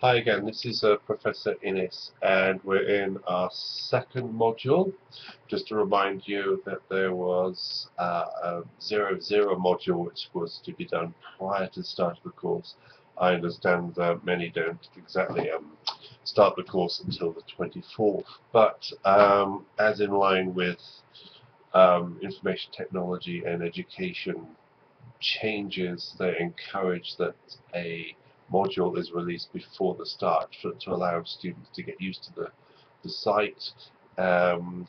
Hi again, this is Professor Innes, and we're in our second module. Just to remind you that there was a 0-0 module which was to be done prior to the start of the course. I understand that many don't exactly start the course until the 24th, but as in line with information technology and education changes, they encourage that a module is released before the start to allow students to get used to the site,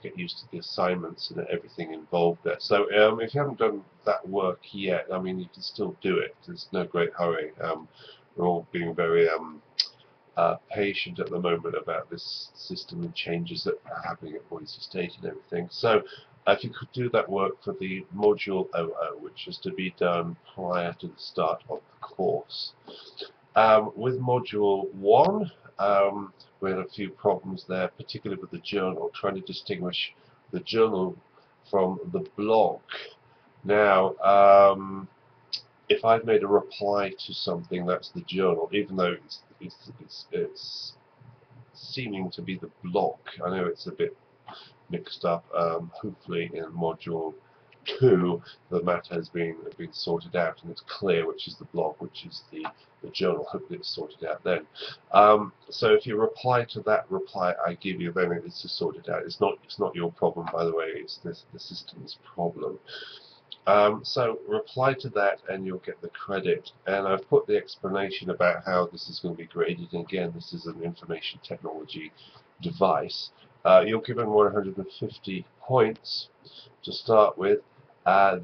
get used to the assignments and everything involved there. So if you haven't done that work yet, I mean, you can still do it. There's no great hurry. We're all being very patient at the moment about this system and changes that are happening at Boise State and everything. So if you could do that work for the module 00, which is to be done prior to the start of the course. With module 1, we had a few problems there, particularly with the journal, trying to distinguish the journal from the blog. Now, if I've made a reply to something, that's the journal, even though it's seeming to be the blog. I know it's a bit mixed up. Hopefully in module 2 the matter has been sorted out and it's clear which is the blog, which is the journal. Hopefully it's sorted out then. So if you reply to that reply I give you, then it's just sorted out. It's not your problem, by the way. It's the system's problem. So reply to that and you'll get the credit, and I've put the explanation about how this is going to be graded, and again this is an information technology device. You're given 150 points to start with.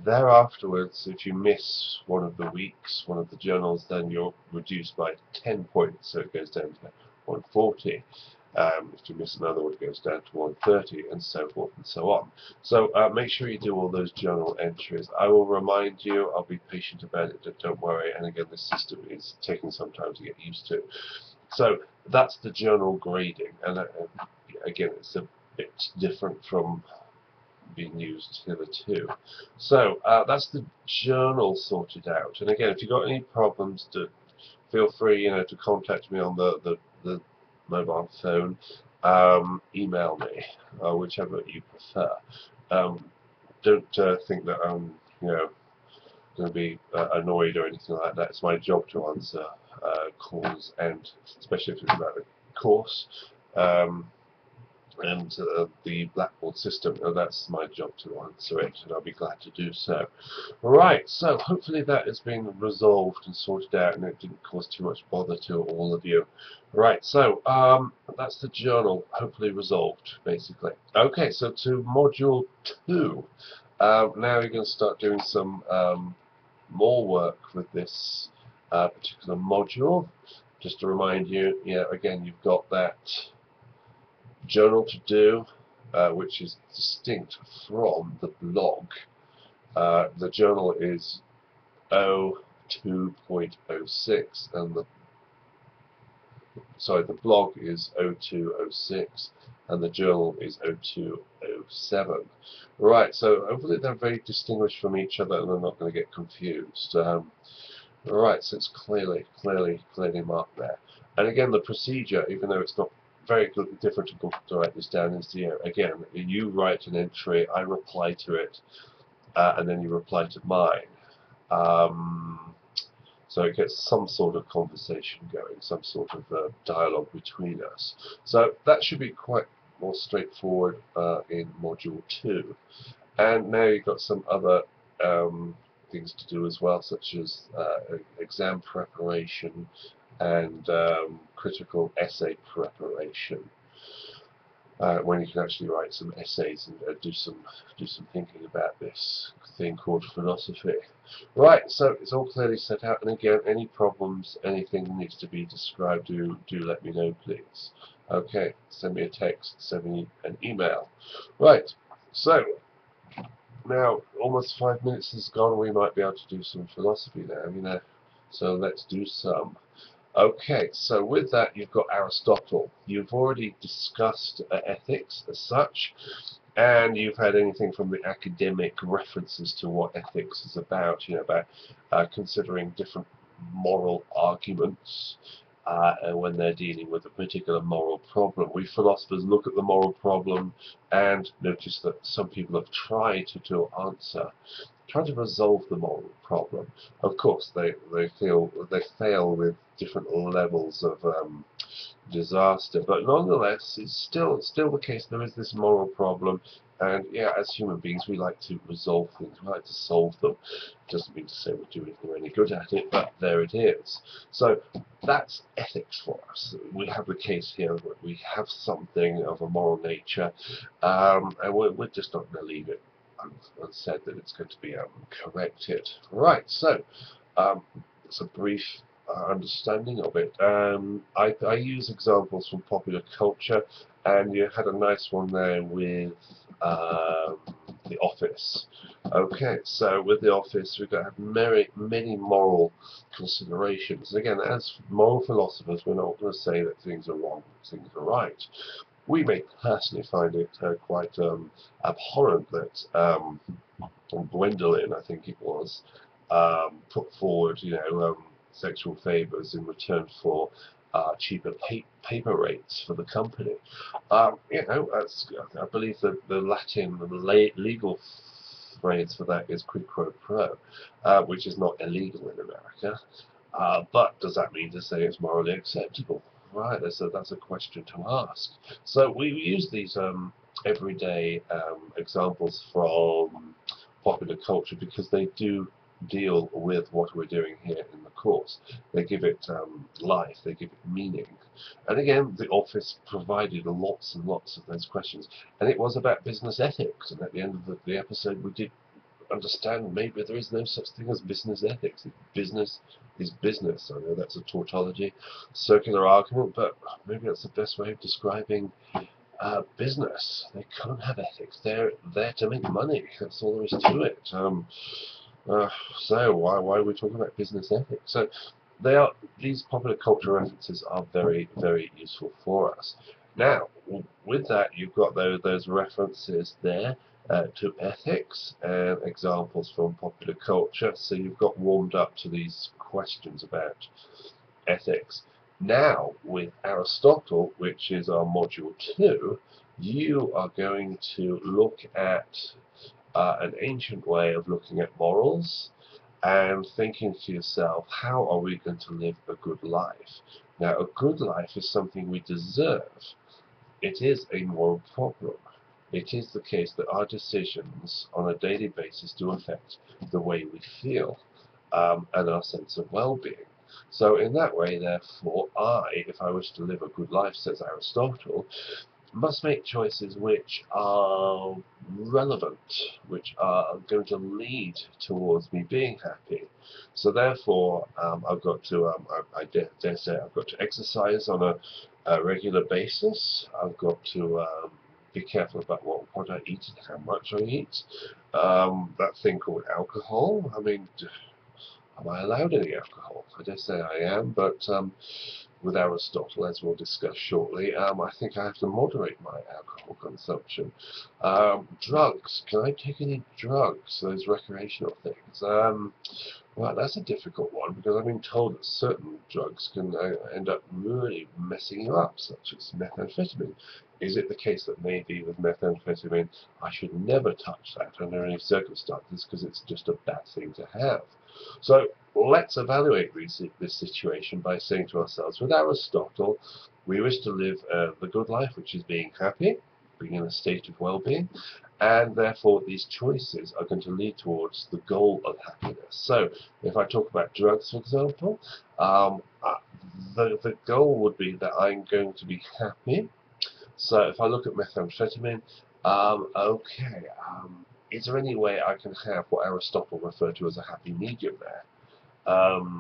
Thereafterwards, if you miss one of the weeks, one of the journals, then you're reduced by 10 points, so it goes down to 140. If you miss another one, it goes down to 130, and so forth and so on. So make sure you do all those journal entries. I will remind you, I'll be patient about it, don't worry, and again this system is taking some time to get used to. So that's the journal grading, and again it's a bit different from being used hitherto. So that's the journal sorted out, and again if you've got any problems, feel free to contact me on the mobile phone, email me, whichever you prefer. Don't think that I'm going to be annoyed or anything like that. It's my job to answer calls, and especially if it's about the course and the Blackboard system. That's my job to answer it, and I'll be glad to do so. Right, so hopefully that has been resolved and sorted out, and it didn't cause too much bother to all of you. Right, so that's the journal, hopefully resolved, basically. Okay, so to module 2. Now you're going to start doing some more work with this particular module. Just to remind you, again, you've got that journal to do, which is distinct from the blog. The journal is 02.06 and the blog is 0206 and the journal is 0207. Right, so hopefully they're very distinguished from each other and they're not going to get confused. Right, so it's clearly marked there. And again, the procedure, even though it's not very different to write this down, is again, you write an entry, I reply to it, and then you reply to mine. So it gets some sort of conversation going, some sort of dialogue between us. So that should be quite more straightforward in module 2. And now you've got some other things to do as well, such as exam preparation and critical essay preparation, when you can actually write some essays and do some thinking about this thing called philosophy. Right, so it's all clearly set out, and again, any problems, anything needs to be described, do let me know, please. Okay, send me a text, send me an email. Right, so now almost 5 minutes has gone. We might be able to do some philosophy now, so let's do some. Okay, so with that you've got Aristotle. You've already discussed ethics as such, and you've had anything from the academic references to what ethics is about, about considering different moral arguments and when they're dealing with a particular moral problem. We philosophers look at the moral problem and notice that some people have tried to try to resolve the moral problem. Of course, they fail with different levels of disaster, but nonetheless, it's still the case. There is this moral problem, and yeah, as human beings, we like to resolve things. We like to solve them. Doesn't mean to say we're doing any good at it, but there it is. So that's ethics for us. We have the case here where we have something of a moral nature, and we're just not going to leave it unsaid that it's going to be corrected. Right. So it's a brief understanding of it. I use examples from popular culture, and you had a nice one there with The Office. Okay, so with The Office, we've got to have many moral considerations. Again, as moral philosophers, we're not going to say that things are wrong, things are right. We may personally find it quite abhorrent that Gwendolyn, I think it was, put forward, sexual favors in return for cheaper paper rates for the company. I believe that the Latin legal phrase for that is quid pro quo, which is not illegal in America. But does that mean to say it's morally acceptable? Right, that's a question to ask. So we use these everyday examples from popular culture because they do deal with what we're doing here in the course. They give it life, they give it meaning. And again, The Office provided lots and lots of those questions. And it was about business ethics. And at the end of the episode, we did understand maybe there is no such thing as business ethics. Business is business. I know that's a tautology, circular argument, but maybe that's the best way of describing business. They can't have ethics. They're there to make money. That's all there is to it. So why are we talking about business ethics? So these popular culture references are very, very useful for us. Now, with that, you've got those references there to ethics and examples from popular culture. So you've got warmed up to these questions about ethics. Now, with Aristotle, which is our module 2, you are going to look at an ancient way of looking at morals and thinking to yourself, how are we going to live a good life? Now, a good life is something we deserve. It is a moral problem. It is the case that our decisions on a daily basis do affect the way we feel and our sense of well-being. So in that way, therefore, if I wish to live a good life, says Aristotle, must make choices which are relevant, which are going to lead towards me being happy. So therefore, I've got to, I dare say, I've got to exercise on a regular basis. I've got to be careful about what I eat and how much I eat. That thing called alcohol. I mean, am I allowed any alcohol? I dare say I am, but with Aristotle, as we'll discuss shortly, I think I have to moderate my alcohol consumption. Drugs. Can I take any drugs? Those recreational things. Well, that's a difficult one because I've been told that certain drugs can end up really messing you up, such as methamphetamine. Is it the case that maybe with methamphetamine I should never touch that under any circumstances because it's just a bad thing to have? So let's evaluate this situation by saying to ourselves, with Aristotle, we wish to live the good life, which is being happy, being in a state of well-being, and therefore these choices are going to lead towards the goal of happiness. So if I talk about drugs, for example, the goal would be that I'm going to be happy. So if I look at methamphetamine, is there any way I can have what Aristotle referred to as a happy medium there?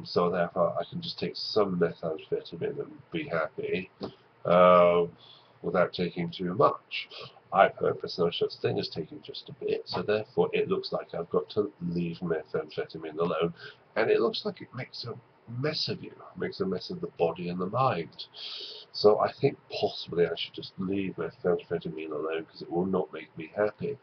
So therefore I can just take some methamphetamine and be happy without taking too much. I've heard there's no such thing as taking just a bit, so therefore it looks like I've got to leave methamphetamine alone, and it looks like it makes a mess of you, makes a mess of the body and the mind. So I think possibly I should just leave methamphetamine alone because it will not make me happy.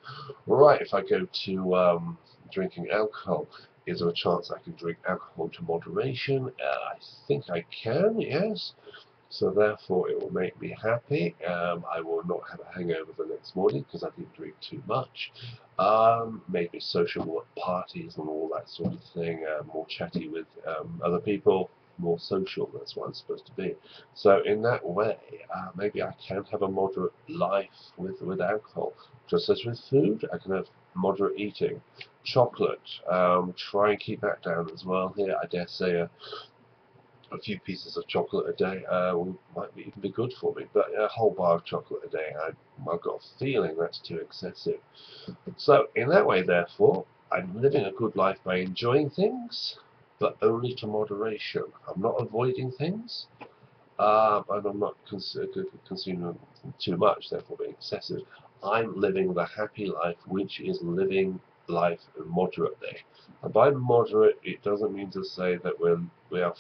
Right, if I go to drinking alcohol, Is there a chance I can drink alcohol to moderation? I think I can, yes. So therefore it will make me happy. I will not have a hangover the next morning because I didn't drink too much. Maybe sociable at parties and all that sort of thing. More chatty with other people. More social, that's what I'm supposed to be. So in that way, maybe I can have a moderate life with alcohol. Just as with food, I can have moderate eating. Chocolate, try and keep that down as well here. I dare say a few pieces of chocolate a day might even be good for me, but a whole bar of chocolate a day, I've got a feeling that's too excessive. So in that way, therefore, I'm living a good life by enjoying things, but only to moderation. I'm not avoiding things, and I'm not consuming too much, therefore being excessive. I'm living the happy life, which is living life moderately. And by moderate, it doesn't mean to say that we are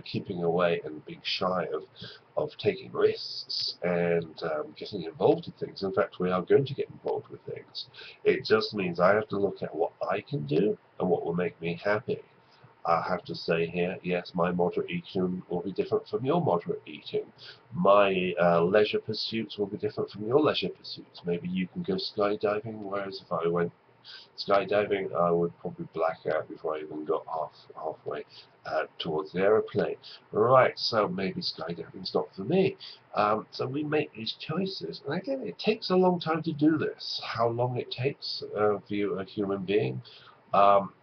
keeping away and being shy of taking risks and getting involved in things. In fact, we are going to get involved with things. It just means I have to look at what I can do and what will make me happy. I have to say here, yes, my moderate eating will be different from your moderate eating. My leisure pursuits will be different from your leisure pursuits. Maybe you can go skydiving, whereas if I went skydiving, I would probably black out before I even got halfway towards the aeroplane. Right, so maybe skydiving's not for me. So we make these choices, and again, it takes a long time to do this. How long it takes for you, a human being?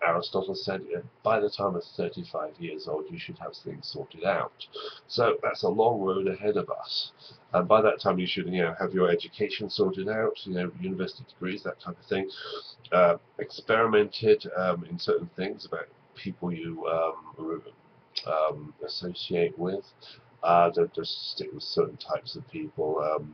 Aristotle said by the time of 35 years old, you should have things sorted out. So that's a long road ahead of us. And by that time, you should, have your education sorted out, university degrees, that type of thing. Experimented in certain things about people you associate with. Don't just stick with certain types of people.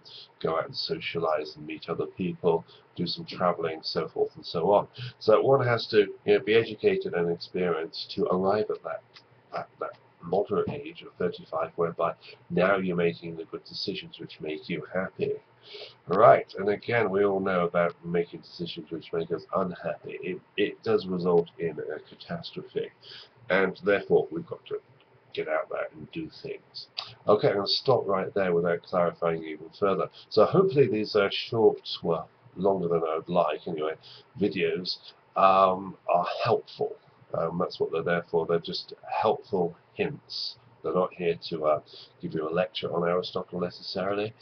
Go out and socialize and meet other people. Do some traveling, so forth and so on. So one has to be educated and experienced to arrive at that moderate age of 35, whereby now you're making the good decisions which make you happy. Right, and again, we all know about making decisions which make us unhappy. It does result in a catastrophe, and therefore we've got to get out there and do things. Okay, I'm going to stop right there without clarifying even further. So hopefully these short, well, longer than I would like anyway, videos are helpful. That's what they're there for. They're just helpful hints. They're not here to give you a lecture on Aristotle necessarily.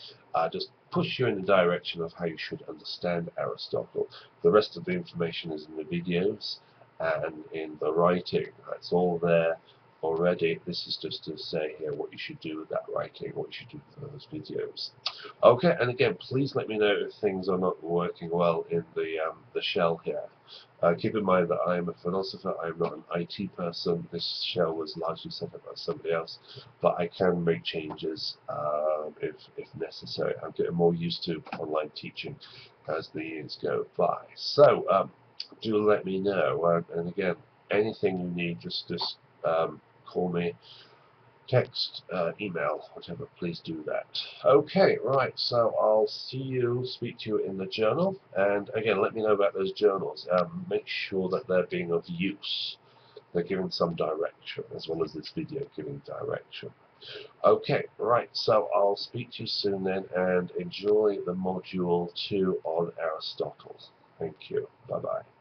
Just push you in the direction of how you should understand Aristotle. The rest of the information is in the videos and in the writing. That's all there already. This is just to say here what you should do with that writing, what you should do with those videos. Okay, and again, please let me know if things are not working well in the shell here. Keep in mind that I am a philosopher, I am not an IT person. This shell was largely set up by somebody else, but I can make changes if necessary. I'm getting more used to online teaching as the years go by. So do let me know, and again, anything you need, just call me, text, email, whatever, please do that. Okay, right, so I'll speak to you in the journal, and again, let me know about those journals. Make sure that they're being of use. They're giving some direction, as well as this video giving direction. Okay, right, so I'll speak to you soon then, and enjoy the module 2 on Aristotle. Thank you. Bye-bye.